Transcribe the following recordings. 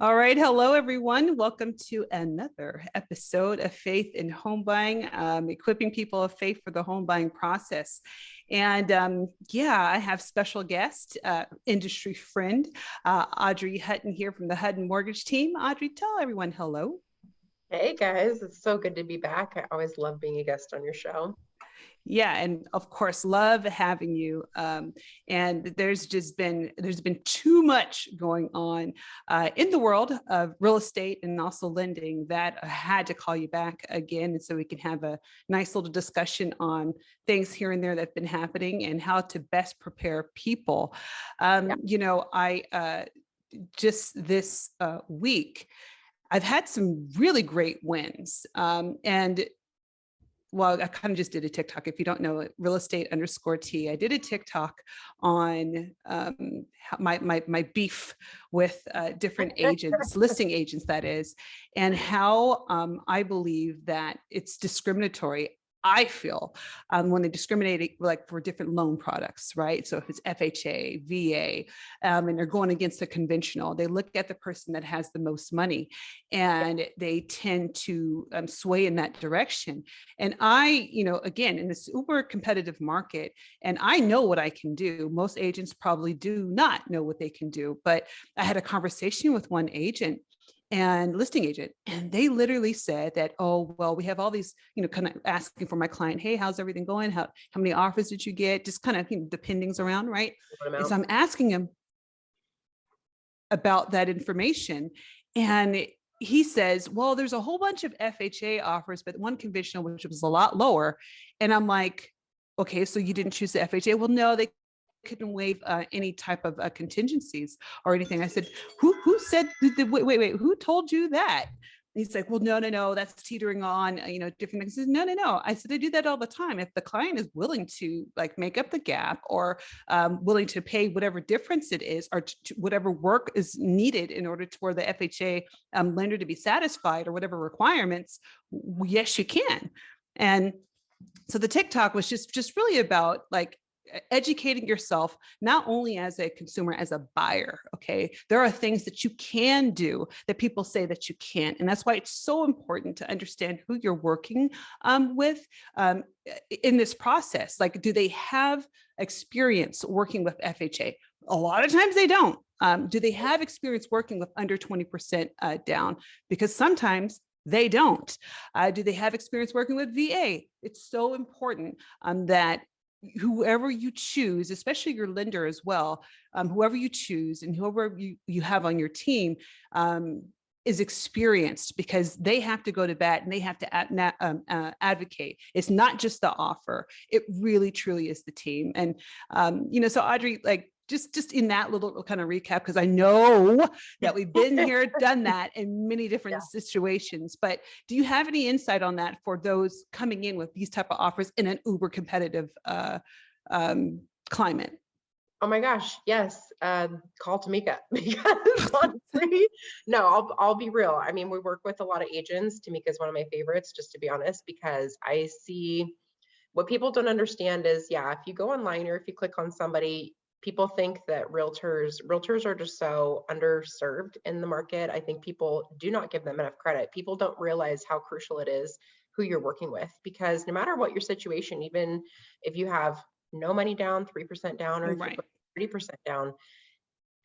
All right. Hello, everyone. Welcome to another episode of Faith in Home Buying, equipping people of faith for the home buying process. And I have special guest, industry friend, Audrey Hutton here from the Hutton Mortgage team. Audrey, tell everyone hello. Hey guys, it's so good to be back. I always love being a guest on your show. Yeah, and of course, love having you. And there's been too much going on in the world of real estate and also lending that I had to call you back again, and so we can have a nice little discussion on things here and there that've been happening and how to best prepare people. Yeah. I just this week. I've had some really great wins. And well, I kind of just did a TikTok. If you don't know it, real estate _T. I did a TikTok on my beef with different agents, listing agents, that is, and how I believe that it's discriminatory. I feel when they discriminate like for different loan products, right? So if it's FHA, VA, and they're going against the conventional, they look at the person that has the most money and they tend to sway in that direction. And again, in this uber competitive market, and I know what I can do. Most agents probably do not know what they can do, but I had a conversation with one agent and listing agent, and they literally said that, oh, well, we have all these, kind of asking for my client, hey, how's everything going? How many offers did you get? Just kind of, dependings around, right? And so I'm asking him about that information. And he says, well, there's a whole bunch of FHA offers, but one conventional, which was a lot lower. And I'm like, okay, so you didn't choose the FHA? Well, no, they couldn't waive any type of contingencies or anything. I said, who said, wait, who told you that? He's like, well, no, that's teetering on, different things. No. I said, I do that all the time. If the client is willing to like make up the gap or willing to pay whatever difference it is, or whatever work is needed in order for the FHA lender to be satisfied or whatever requirements, yes, you can. And so the TikTok was just really about like educating yourself, not only as a consumer, as a buyer. Okay. There are things that you can do that people say that you can't. And that's why it's so important to understand who you're working with in this process. Like, do they have experience working with FHA? A lot of times they don't. Do they have experience working with under 20% down? Because sometimes they don't. Do they have experience working with VA? It's so important that whoever you choose, especially your lender as well, whoever you choose and whoever you have on your team is experienced, because they have to go to bat and they have to advocate. It's not just the offer. It really, truly is the team. And, so Audrey, like, just in that little kind of recap, because I know that we've been here, done that in many different situations, but do you have any insight on that for those coming in with these type of offers in an uber competitive climate? Oh my gosh, yes. Call Tamika because honestly, no, I'll be real. I mean, we work with a lot of agents. Tamika is one of my favorites, just to be honest, because I see what people don't understand is, if you go online or if you click on somebody, people think that realtors are just so underserved in the market. I think people do not give them enough credit. People don't realize how crucial it is who you're working with, because no matter what your situation, even if you have no money down, 3% down, or if you put 30% down,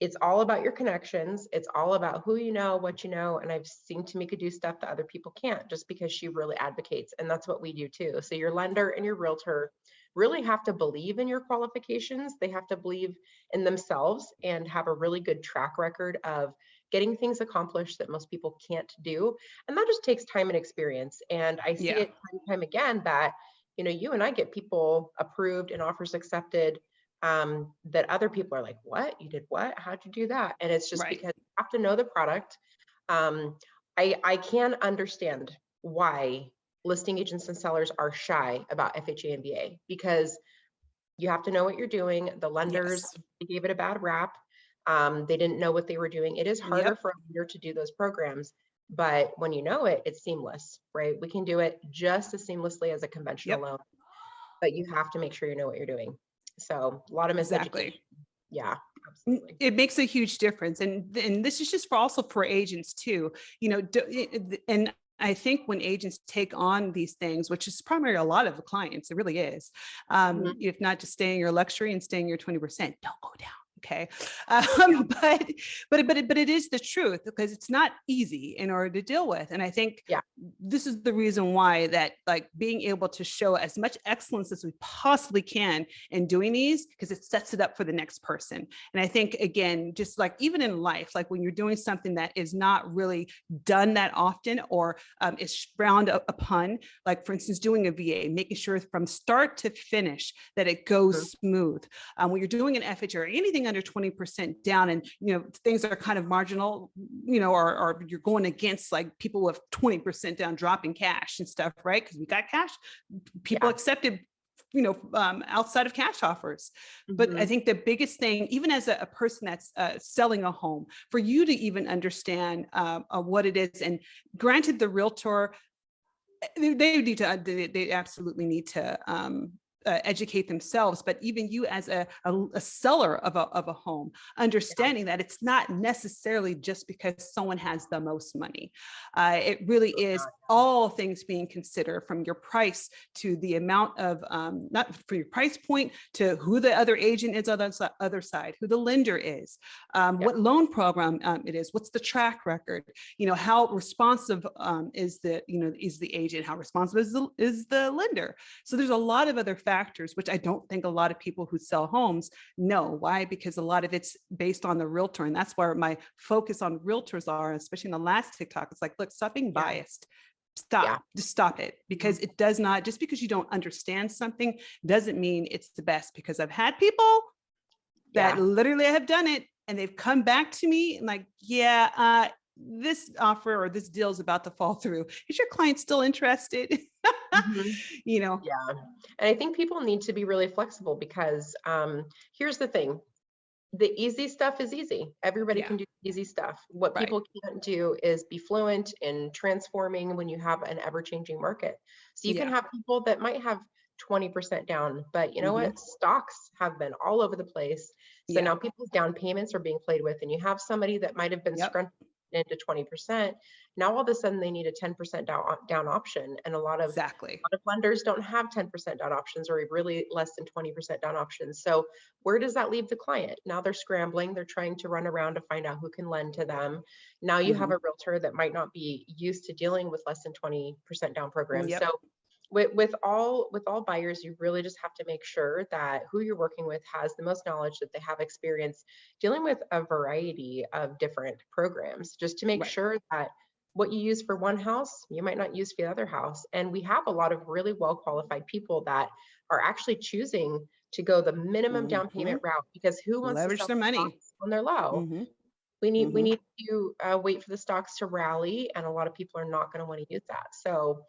it's all about your connections. It's all about who you know, what you know. And I've seen Tamika do stuff that other people can't, just because she really advocates. And that's what we do too. So your lender and your realtor really have to believe in your qualifications. They have to believe in themselves and have a really good track record of getting things accomplished that most people can't do. And that just takes time and experience. And I see it time and time again that, you and I get people approved and offers accepted that other people are like, what? You did what? How'd you do that? And it's just because you have to know the product. I can understand why listing agents and sellers are shy about FHA and VA, because you have to know what you're doing. The lenders, they gave it a bad rap. They didn't know what they were doing. It is harder for a lender to do those programs, but when you know it, it's seamless, right? We can do it just as seamlessly as a conventional loan, but you have to make sure you know what you're doing. So a lot of miseducation. Yeah, Absolutely. It makes a huge difference. And this is just for also for agents too, and I think when agents take on these things, which is primarily a lot of the clients, it really is, Mhm. if not just staying your luxury and staying your 20%, don't go down. Okay. Yeah. But it is the truth because it's not easy in order to deal with. And I think Yeah. this is the reason why that like being able to show as much excellence as we possibly can in doing these, because it sets it up for the next person. And I think, again, just like even in life, like when you're doing something that is not really done that often or is frowned upon, like for instance, doing a VA, making sure from start to finish that it goes smooth. When you're doing an FHA or anything under 20% down and, things are kind of marginal, or you're going against like people with 20% down dropping cash and stuff, right? Because we got cash, people accepted outside of cash offers. But I think the biggest thing, even as a person that's selling a home, for you to even understand what it is, and granted the realtor, they absolutely need to educate themselves, but even you as a seller of a home, understanding that it's not necessarily just because someone has the most money. It really is all things being considered, from your price to the amount of, not for your price point, to who the other agent is on the other side, who the lender is, what loan program it is, what's the track record, how responsive is the agent, how responsive is the lender. So there's a lot of other factors, which I don't think a lot of people who sell homes know. Why? Because a lot of it's based on the realtor. And that's where my focus on realtors are, especially in the last TikTok. It's like, look, stop being biased. Stop, just stop it, because it does not, just because you don't understand something doesn't mean it's the best. Because I've had people that literally have done it and they've come back to me and like, this offer or this deal is about to fall through. Is your client still interested? Yeah. And I think people need to be really flexible because here's the thing. The easy stuff is easy. Everybody can do easy stuff. What people can't do is be fluent in transforming when you have an ever-changing market. So you can have people that might have 20% down, but you know what? Stocks have been all over the place. So now people's down payments are being played with, and you have somebody that might have been scrunched into 20%. Now all of a sudden they need a 10% down option. And a lot of lenders don't have 10% down options, or really less than 20% down options. So where does that leave the client? Now they're scrambling. They're trying to run around to find out who can lend to them. Now you have a realtor that might not be used to dealing with less than 20% down programs. So with all buyers, you really just have to make sure that who you're working with has the most knowledge, that they have experience dealing with a variety of different programs, just to make sure that what you use for one house, you might not use for the other house. And we have a lot of really well qualified people that are actually choosing to go the minimum down payment route, because who wants to leverage sell their money when they're low? We need to wait for the stocks to rally, and a lot of people are not going to want to use that. So,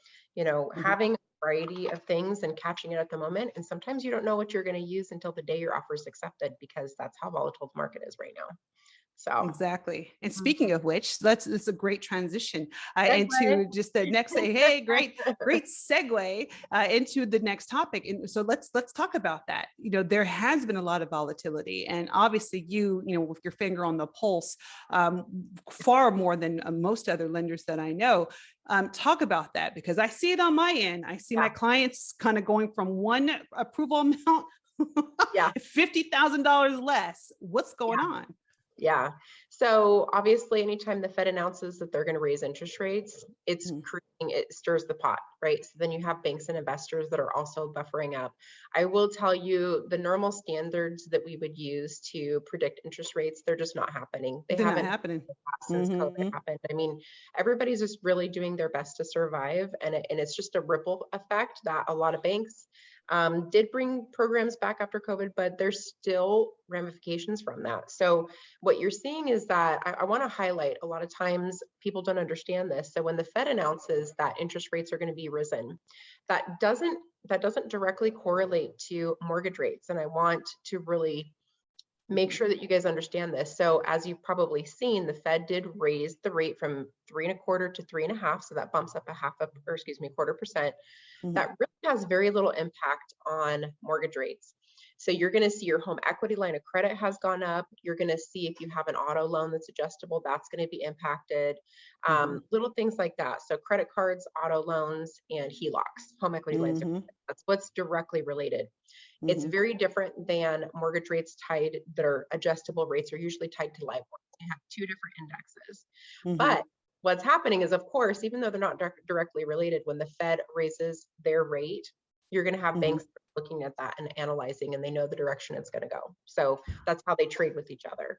having a variety of things and catching it at the moment. And sometimes you don't know what you're going to use until the day your offer is accepted, because that's how volatile the market is right now. So exactly. And speaking of which, it's a great transition segue. into just the next. Hey, great segue into the next topic. And so let's talk about that. There has been a lot of volatility, and obviously with your finger on the pulse, far more than most other lenders that I know. Talk about that, because I see it on my end. I see my clients kind of going from one approval amount, $50,000 less. What's going on? Yeah. So obviously, anytime the Fed announces that they're going to raise interest rates, it stirs the pot, right? So then you have banks and investors that are also buffering up. I will tell you, the normal standards that we would use to predict interest rates, they're just not happening. They're not happening since COVID happened. I mean, everybody's just really doing their best to survive, and it's just a ripple effect that a lot of banks did bring programs back after COVID, but there's still ramifications from that. So what you're seeing is that I want to highlight, a lot of times people don't understand this. So when the Fed announces that interest rates are going to be risen, that doesn't directly correlate to mortgage rates. And I want to really make sure that you guys understand this. So as you've probably seen, the Fed did raise the rate from 3.25% to 3.5%. So that bumps up a quarter percent. That really has very little impact on mortgage rates. So you're going to see your home equity line of credit has gone up. You're going to see if you have an auto loan that's adjustable, that's going to be impacted. Mhm. Little things like that. So credit cards, auto loans, and HELOCs, home equity lines of Mhm. credit. That's what's directly related. It's Mhm. very different than mortgage rates tied that are adjustable rates are usually tied to LIBOR. They have two different indexes. Mhm. But what's happening is, of course, even though they're not directly related, when the Fed raises their rate, you're going to have Mhm. banks looking at that and analyzing, and they know the direction it's going to go. So that's how they trade with each other.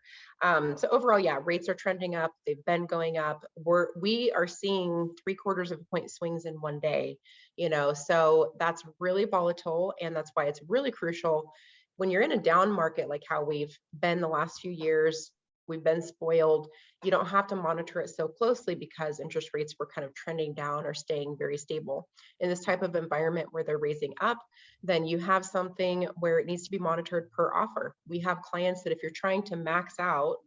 So overall, yeah, rates are trending up. They've been going up. We are seeing 3/4 of a point swings in one day. So that's really volatile, and that's why it's really crucial when you're in a down market like how we've been the last few years. We've been spoiled. You don't have to monitor it so closely because interest rates were kind of trending down or staying very stable. In this type of environment where they're raising up, then you have something where it needs to be monitored per offer. We have clients that if you're trying to max out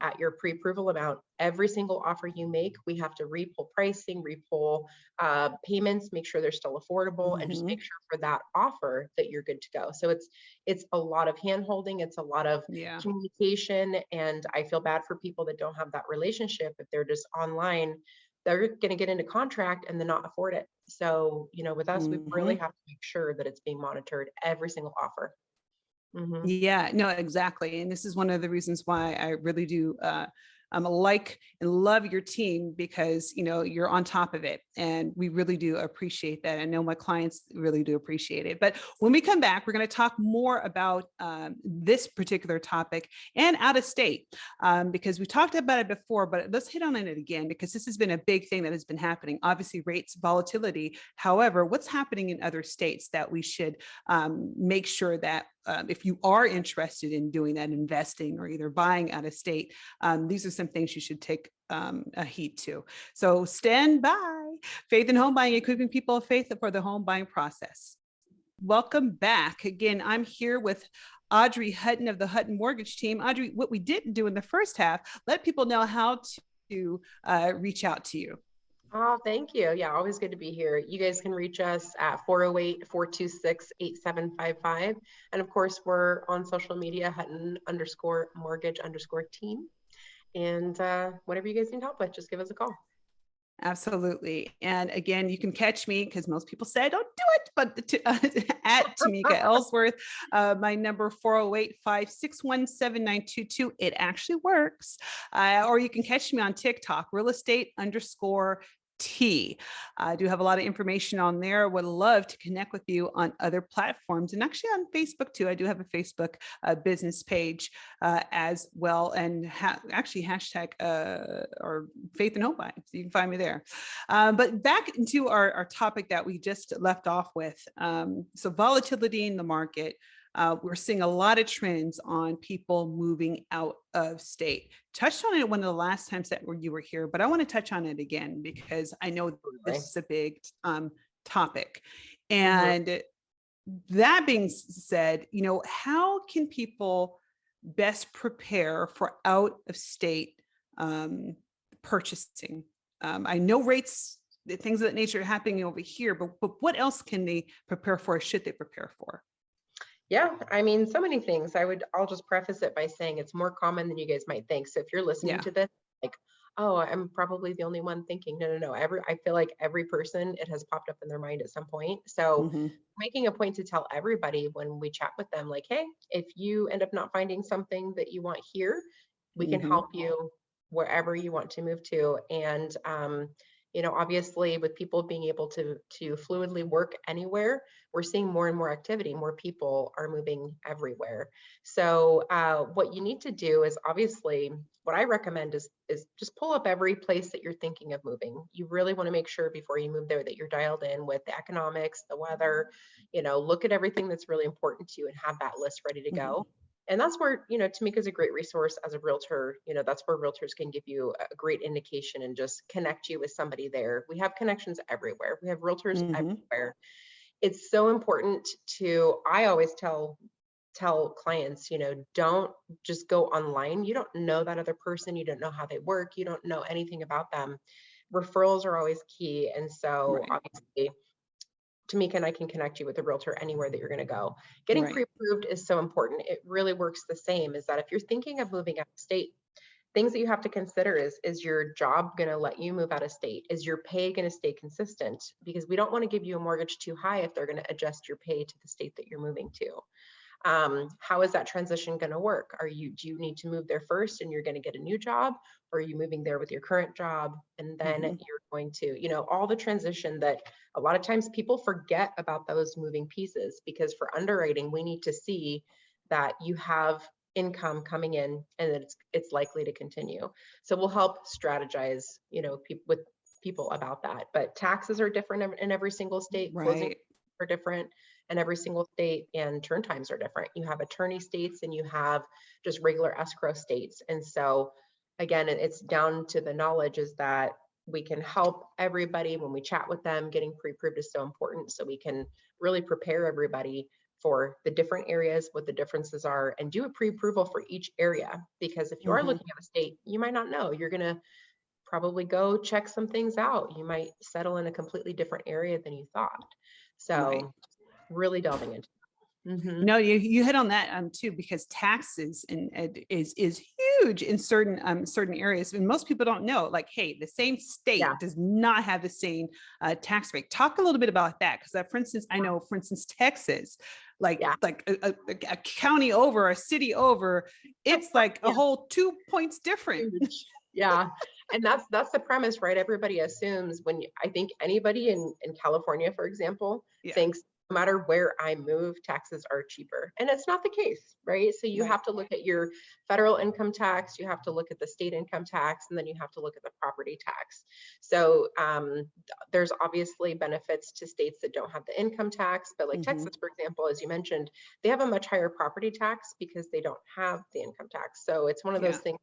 at your pre-approval amount, every single offer you make, we have to repull pricing, repull payments, make sure they're still affordable, and just make Mhm. sure for that offer that you're good to go. So it's a lot of hand holding, it's a lot of Yeah. communication, and I feel bad for people that don't have that relationship. If they're just online, they're going to get into contract and then not afford it. So, with us, we really Mhm. have to make sure that it's being monitored every single offer. Hmm. Yeah, no, exactly. And this is one of the reasons why I really do like and love your team, because you're on top of it, and we really do appreciate that. I know my clients really do appreciate it. But when we come back, we're going to talk more about this particular topic and out of state, because we talked about it before, but let's hit on it again, because this has been a big thing that has been happening. Obviously, rates, volatility. However, what's happening in other states that we should make sure that if you are interested in doing that, investing or either buying out of state, these are some things you should take a heed to. So stand by. Faith in Home Buying, equipping people of faith for the home buying process. Welcome back. Again, I'm here with Audrey Hutton of the Hutton Mortgage Team. Audrey, what we didn't do in the first half, let people know how to reach out to you. Oh, thank you. Yeah, always good to be here. You guys can reach us at 408-426-8755. And of course, we're on social media, Hutton_mortgage_team. And whatever you guys need help with, just give us a call. Absolutely. And again, you can catch me, because most people say don't do it, but at Tamika Ellsworth, my number 408-561-7922. It actually works. Or you can catch me on TikTok, real estate _ T. I do have a lot of information on there. Would love to connect with you on other platforms, and actually on Facebook too. I do have a Facebook business page as well, and actually hashtag or Faith and Hope Buying. So you can find me there. But back into our topic that we just left off with. So volatility in the market. We're seeing a lot of trends on people moving out of state. Touched on it one of the last times that you were here, but I want to touch on it again because I know Right. this is a big topic. Mhm. And that being said, how can people best prepare for out of state purchasing? I know rates, things of that nature are happening over here, but what else can they prepare for? Should they prepare for? Yeah, I mean, so many things. I'll just preface it by saying it's more common than you guys might think. So if you're listening Yeah. to this, like, oh, I'm probably the only one thinking, no, no, no. I feel like every person, it has popped up in their mind at some point. So Mm-hmm. making a point to tell everybody when we chat with them, like, hey, if you end up not finding something that you want here, we can Mm-hmm. help you wherever you want to move to. And obviously with people being able to fluidly work anywhere, we're seeing more and more activity. More people are moving everywhere. So what you need to do is, obviously, what I recommend is just pull up every place that you're thinking of moving. You really want to make sure before you move there that you're dialed in with the economics, the weather, look at everything that's really important to you and have that list ready to Mm-hmm. go. And that's where, Tamika is a great resource as a realtor. That's where realtors can give you a great indication and just connect you with somebody there. We have connections everywhere. We have realtors Mm-hmm. everywhere. It's so important I always tell clients, don't just go online. You don't know that other person. You don't know how they work. You don't know anything about them. Referrals are always key. And so Right. obviously Tamika and I can connect you with a realtor anywhere that you're going to go. Getting Right. pre-approved is so important. It really works the same, is that if you're thinking of moving out of state, things that you have to consider is your job going to let you move out of state? Is your pay going to stay consistent? Because we don't want to give you a mortgage too high if they're going to adjust your pay to the state that you're moving to. How is that transition going to work? Do you need to move there first and you're going to get a new job? Or are you moving there with your current job? And then Mhm. you're going to, all the transition that a lot of times people forget about those moving pieces, because for underwriting, we need to see that you have income coming in and that it's likely to continue. So we'll help strategize, with people about that. But taxes are different in every single state. Closing Right. are different in every single state, and turn times are different. You have attorney states and you have just regular escrow states. And so again, it's down to the knowledge is that we can help everybody when we chat with them. Getting pre-approved is so important, so we can really prepare everybody for the different areas, what the differences are, and do a pre-approval for each area. Because if you are Mhm. looking at a state, you might not know. You're going to probably go check some things out. You might settle in a completely different area than you thought. Right. So really delving into hmm No, you hit on that too, because taxes is huge in certain areas, and most people don't know. Like, hey, the same yeah, state does not have the same tax rate. Talk a little bit about that, because for instance, I know, for instance, Texas, yeah, like a county over, a city over, it's like a yeah, whole 2 points different. huge. Yeah. And that's the premise, right? Everybody assumes I think anybody in California, for example, Yeah. thinks no matter where I move, taxes are cheaper. And it's not the case, right? So you Right. have to look at your federal income tax, you have to look at the state income tax, and then you have to look at the property tax. So there's obviously benefits to states that don't have the income tax, but like Hmm. Texas, for example, as you mentioned, they have a much higher property tax because they don't have the income tax. So it's one of those Yeah. things.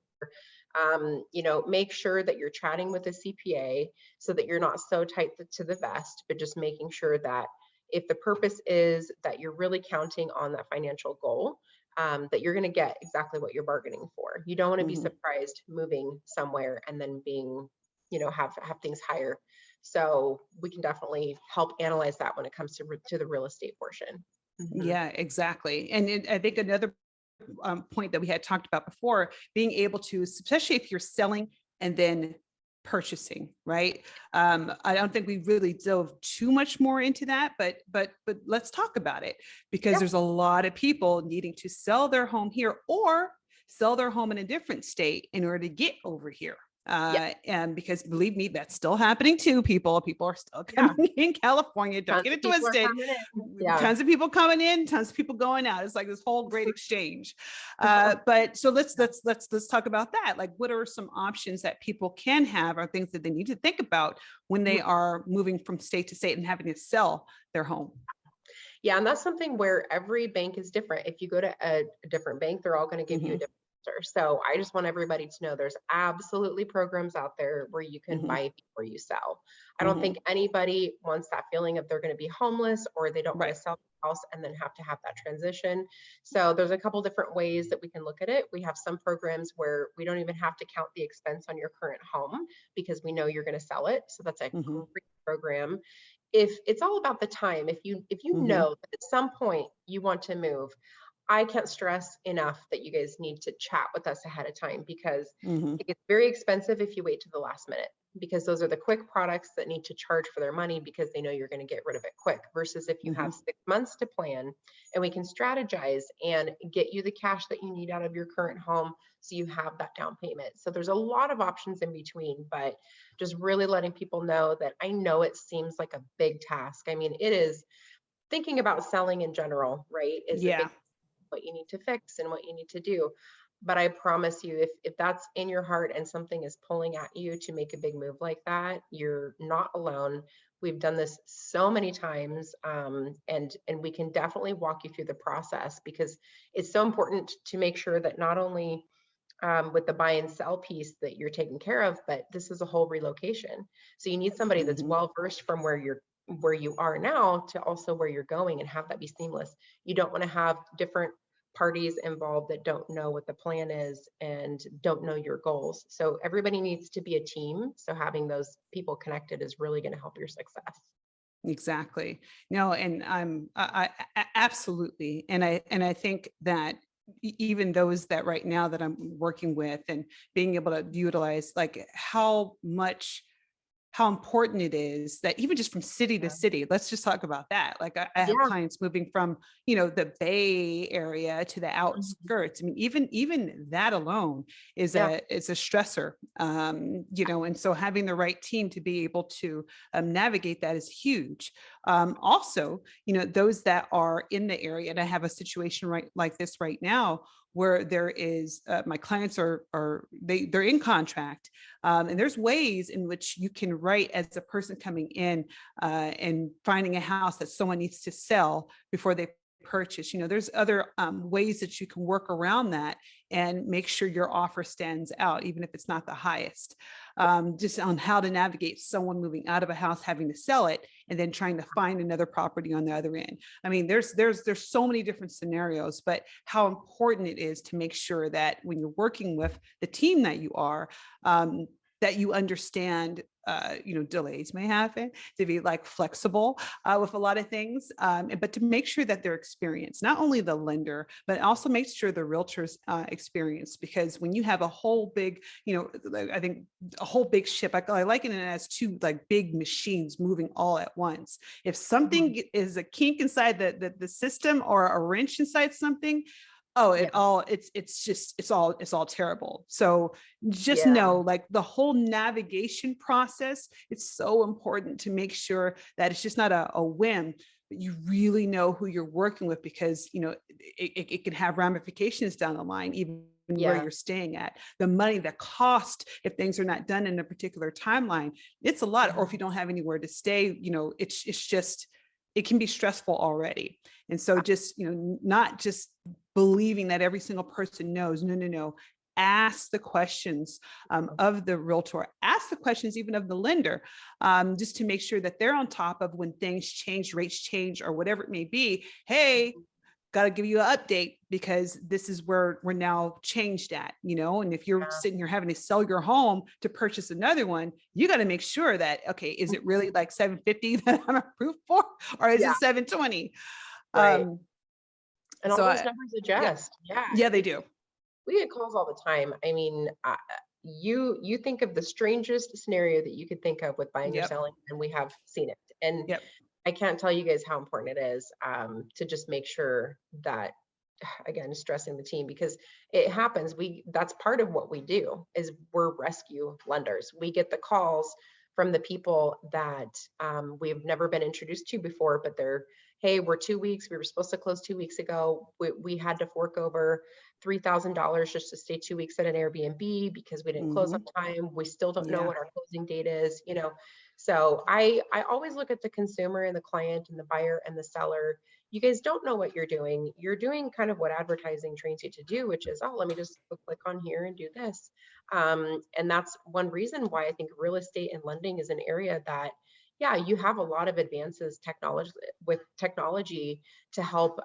Make sure that you're chatting with a CPA so that you're not so tight to the vest, but just making sure that if the purpose is that you're really counting on that financial goal, that you're going to get exactly what you're bargaining for. You don't want to be Hmm. surprised moving somewhere and then being, have things higher. So we can definitely help analyze that when it comes to the real estate portion. Mhm. Yeah, exactly. And I think another point that we had talked about before, being able to, especially if you're selling and then purchasing, right? I don't think we really dove too much more into that, but let's talk about it, because Yeah, there's a lot of people needing to sell their home here or sell their home in a different state in order to get over here. yeah, And because believe me, that's still happening too. People are still yeah. coming in California. Don't Tons get of it people are twisted. coming in. Yeah. Tons of people coming in, tons of people going out. It's like this whole great exchange. But so let's talk about that. Like, what are some options that people can have, or things that they need to think about when they are moving from state to state and having to sell their home? Yeah, and that's something where every bank is different. If you go to a different bank, they're all going to give you a Hmm. different answer. So I just want everybody to know there's absolutely programs out there where you can Hmm. buy before you sell. I don't Hmm. think anybody wants that feeling of they're going to be homeless or they don't want to Right. sell the house and then have to have that transition. So there's a couple different ways that we can look at it. We have some programs where we don't even have to count the expense on your current home because we know you're going to sell it. So that's a Hmm. great program. If it's all about the time, if you Hmm. know that at some point you want to move, I can't stress enough that you guys need to chat with us ahead of time, because Hmm. it gets very expensive if you wait to the last minute, because those are the quick products that need to charge for their money because they know you're going to get rid of it quick, versus if you have Hmm. 6 months to plan and we can strategize and get you the cash that you need out of your current home so you have that down payment. So there's a lot of options in between, but just really letting people know that I know it seems like a big task. I mean, it is. Thinking about selling in general, right, is a big, Yeah. what you need to fix and what you need to do. But I promise you, if that's in your heart and something is pulling at you to make a big move like that, you're not alone. We've done this so many times, and we can definitely walk you through the process, because it's so important to make sure that not only with the buy and sell piece that you're taking care of, but this is a whole relocation. So you need somebody that's Hmm. well versed from where you are now to also where you're going, and have that be seamless. You don't want to have different parties involved that don't know what the plan is and don't know your goals. So everybody needs to be a team. So having those people connected is really going to help your success. Exactly. No, and absolutely. And I think that even those that right now that I'm working with and being able to utilize like how important it is that even just from city to Yeah. city, let's just talk about that. Like I have Yeah. clients moving from, the Bay Area to the Mhm. outskirts. I mean, even that alone Yeah. is a stressor. And so having the right team to be able to navigate that is huge. Also, those that are in the area, and I have a situation right like this right now where there is my clients they're in contract, and there's ways in which you can write as a person coming in and finding a house that someone needs to sell before they purchase. There's other ways that you can work around that and make sure your offer stands out, even if it's not the highest. Just on how to navigate someone moving out of a house, having to sell it, and then trying to find another property on the other end. I mean, there's so many different scenarios, but how important it is to make sure that when you're working with the team that you are, that you understand, delays may happen, to be like flexible with a lot of things, but to make sure that they're experienced, not only the lender, but also make sure the realtor's experienced. Because when you have a whole big, like, I think a whole big ship, I liken it as two like big machines moving all at once. If Mhm. something is a kink inside the system or a wrench inside something, oh, Yeah. it's all terrible. So just Yeah. know, like, the whole navigation process, it's so important to make sure that it's just not a whim, but you really know who you're working with, because it can have ramifications down the line, even where Yeah. you're staying at, the money, the cost, if things are not done in a particular timeline, it's a lot. Or Yeah. if you don't have anywhere to stay, it's just, it can be stressful already. And so just, not just believing that every single person knows. No, no, no. Ask the questions of the realtor, ask the questions even of the lender, just to make sure that they're on top of when things change, rates change, or whatever it may be. Hey, got to give you an update because this is where we're now changed at, and if you're Yeah. sitting here having to sell your home to purchase another one, you got to make sure that, okay, is it really like 750 that I'm approved for, or is Yeah. it 720? Right. Um, And all so those I, numbers yeah, adjust. Yeah. yeah, they do. We get calls all the time. I mean, you think of the strangest scenario that you could think of with buying or Yep. selling, and we have seen it. And Yep. I can't tell you guys how important it is, to just make sure that, again, stressing the team, because it happens. That's part of what we do, is we're rescue lenders. We get the calls from the people that we've never been introduced to before, but they're, hey, we're 2 weeks. We were supposed to close 2 weeks ago. We had to fork over $3,000 just to stay 2 weeks at an Airbnb because we didn't close on Hmm. time. We still don't know Yeah. what our closing date is. So I always look at the consumer and the client and the buyer and the seller. You guys don't know what you're doing. You're doing kind of what advertising trains you to do, which is, oh, let me just click on here and do this. And that's one reason why I think real estate and lending is an area that, yeah, you have a lot of advances technology to help,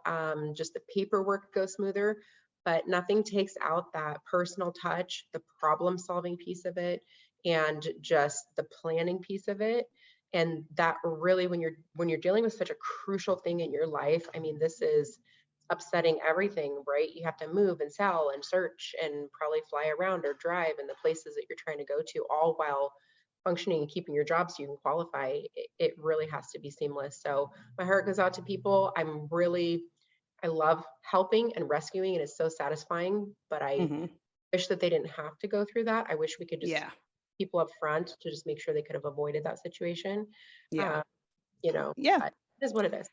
just the paperwork go smoother, but nothing takes out that personal touch, the problem solving piece of it, and just the planning piece of it. And that really, when you're dealing with such a crucial thing in your life, I mean, this is upsetting everything, right? You have to move and sell and search and probably fly around or drive in the places that you're trying to go to, all while functioning and keeping your job so you can qualify. It really has to be seamless. So my heart goes out to people. I love helping and rescuing, and it's so satisfying, but I Hmm. wish that they didn't have to go through that. I wish we could just Yeah. people up front to just make sure they could have avoided that situation. Yeah. Uh, Yeah. but it is what it is.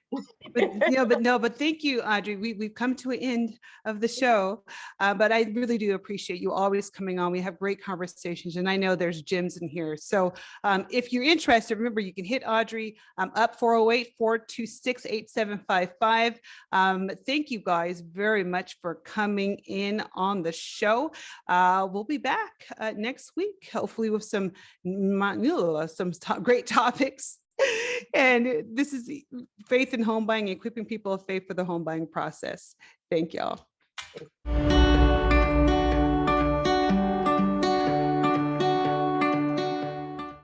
But but no, but thank you, Audrey. We've come to an end of the show, but I really do appreciate you always coming on. We have great conversations, and I know there's gems in here. So if you're interested, remember you can hit Audrey up 408-426-8755. Thank you guys very much for coming in on the show. We'll be back next week, hopefully with some great topics. And this is Faith in Home Buying, equipping people of faith for the home buying process. Thank y'all.